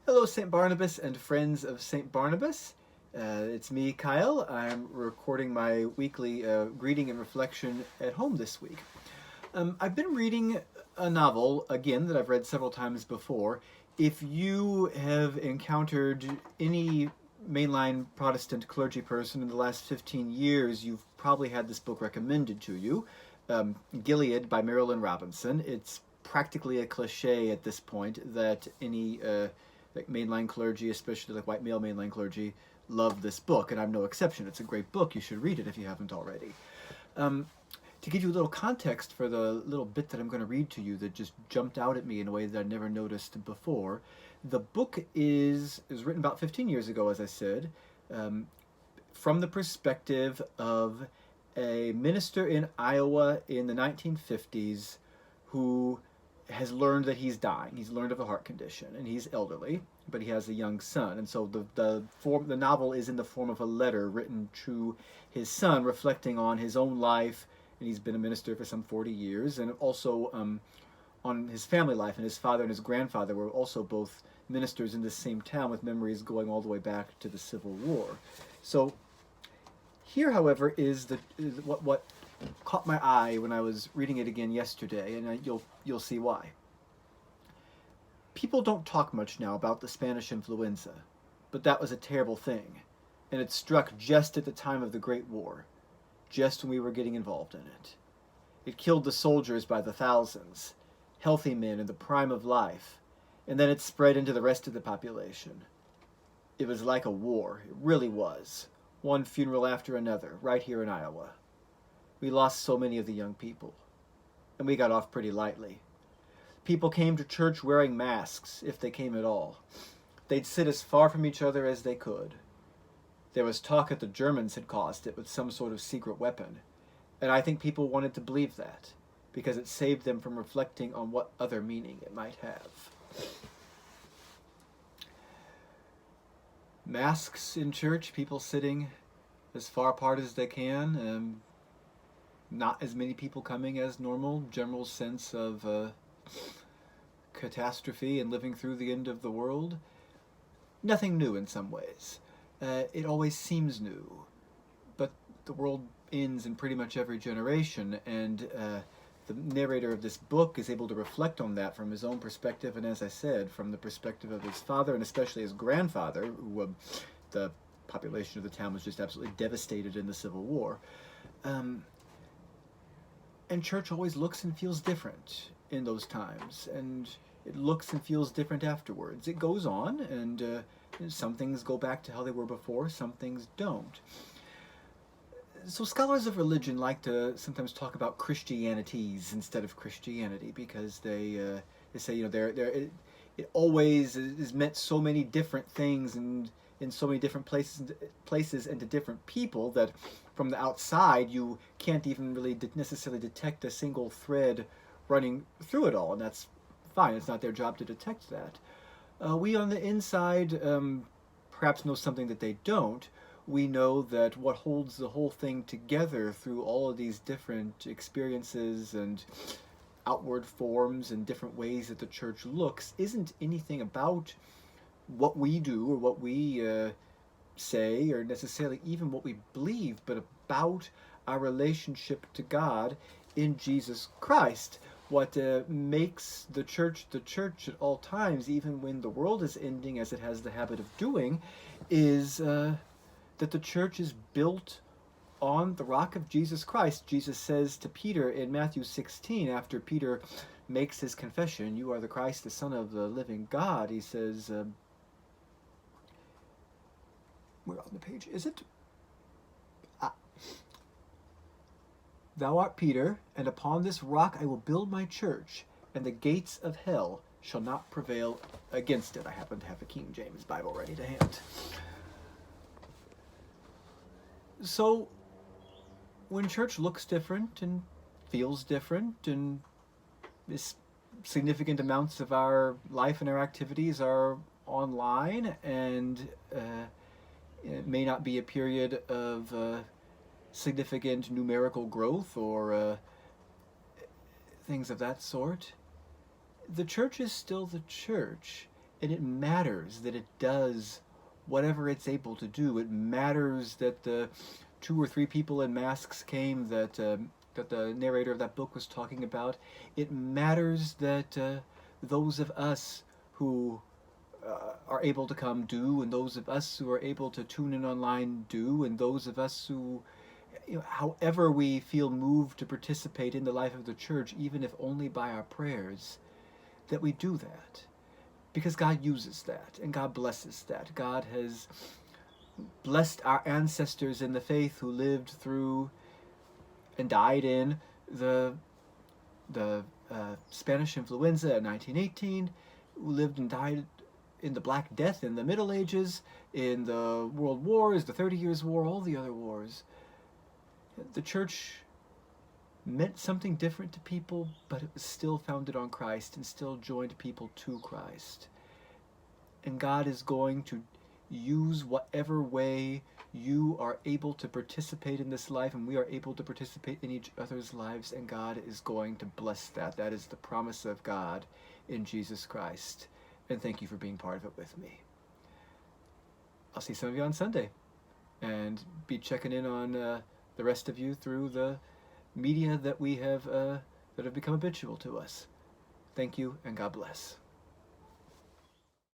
Hello, St. Barnabas and friends of St. Barnabas. It's me, Kyle. I'm recording my weekly reading and reflection at home this week. I've been reading a novel, again, that I've read several times before. If you have encountered any mainline Protestant clergy person in the last 15 years, you've probably had this book recommended to you. Gilead by Marilynne Robinson. It's practically a cliche at this point that any like mainline clergy, especially like white male mainline clergy, love this book, and I'm no exception. It's a great book. You should read it if you haven't already. Um, to give you a little context for the little bit that I'm going to read to you that just jumped out at me in a way that I never noticed before, the book is written about 15 years ago, as I said, um, from the perspective of a minister in Iowa in the 1950s who has learned that he's dying. He's learned of a heart condition, and he's elderly, but he has a young son. And so the novel is in the form of a letter written to his son, reflecting on his own life. And he's been a minister for some 40 years, and also on his family life. And his father and his grandfather were also both ministers in the same town, with memories going all the way back to the Civil War. So here, however, is what caught my eye when I was reading it again yesterday, and you'll see why. People don't talk much now about the Spanish influenza, but that was a terrible thing, and it struck just at the time of the Great War, just when we were getting involved in it. It killed the soldiers by the thousands, healthy men in the prime of life, and then it spread into the rest of the population. It was like a war, it really was. One funeral after another, right here in Iowa. We lost so many of the young people, and we got off pretty lightly. People came to church wearing masks, if they came at all. They'd sit as far from each other as they could. There was talk that the Germans had caused it with some sort of secret weapon, and I think people wanted to believe that, because it saved them from reflecting on what other meaning it might have. Masks in church, people sitting as far apart as they can, not as many people coming as normal, general sense of catastrophe and living through the end of the world. Nothing new in some ways. It always seems new, but the world ends in pretty much every generation, and the narrator of this book is able to reflect on that from his own perspective, and as I said, from the perspective of his father, and especially his grandfather, who the population of the town was just absolutely devastated in the Civil War. And church always looks and feels different in those times, and it looks and feels different afterwards. It goes on, and some things go back to how they were before, some things don't. So scholars of religion like to sometimes talk about Christianities instead of Christianity, because they say, it always is meant so many different things and in so many different places and to different people that from the outside you can't even really necessarily detect a single thread running through it all, and that's fine. It's not their job to detect that. We on the inside perhaps know something that they don't. We know that what holds the whole thing together through all of these different experiences and outward forms and different ways that the church looks isn't anything about what we do or what we say or necessarily even what we believe, but about our relationship to God in Jesus Christ. What makes the church at all times, even when the world is ending as it has the habit of doing, is that the church is built on the rock of Jesus Christ. Jesus says to Peter in Matthew 16, after Peter makes his confession, "You are the Christ, the Son of the living God," he says, where on the page is it? "Thou art Peter, and upon this rock I will build my church, and the gates of hell shall not prevail against it." I happen to have a King James Bible ready to hand. So, when church looks different and feels different, and this significant amounts of our life and our activities are online, and it may not be a period of significant numerical growth or things of that sort, the church is still the church, And it matters that it does whatever it's able to do. It matters that the 2 or 3 people in masks came that the narrator of that book was talking about. It matters that those of us who are able to come do, and those of us who are able to tune in online do, and those of us who, however we feel moved to participate in the life of the church, even if only by our prayers, that we do that. Because God uses that, and God blesses that. God has blessed our ancestors in the faith who lived through and died in the Spanish influenza in 1918, who lived and died in the Black Death in the Middle Ages, in the World Wars, the 30 Years' War, all the other wars. The church meant something different to people, but it was still founded on Christ and still joined people to Christ. And God is going to use whatever way you are able to participate in this life, and we are able to participate in each other's lives, and God is going to bless that. That is the promise of God in Jesus Christ. And thank you for being part of it with me. I'll see some of you on Sunday, and be checking in on the rest of you through the media that we have that have become habitual to us. Thank you, and God bless.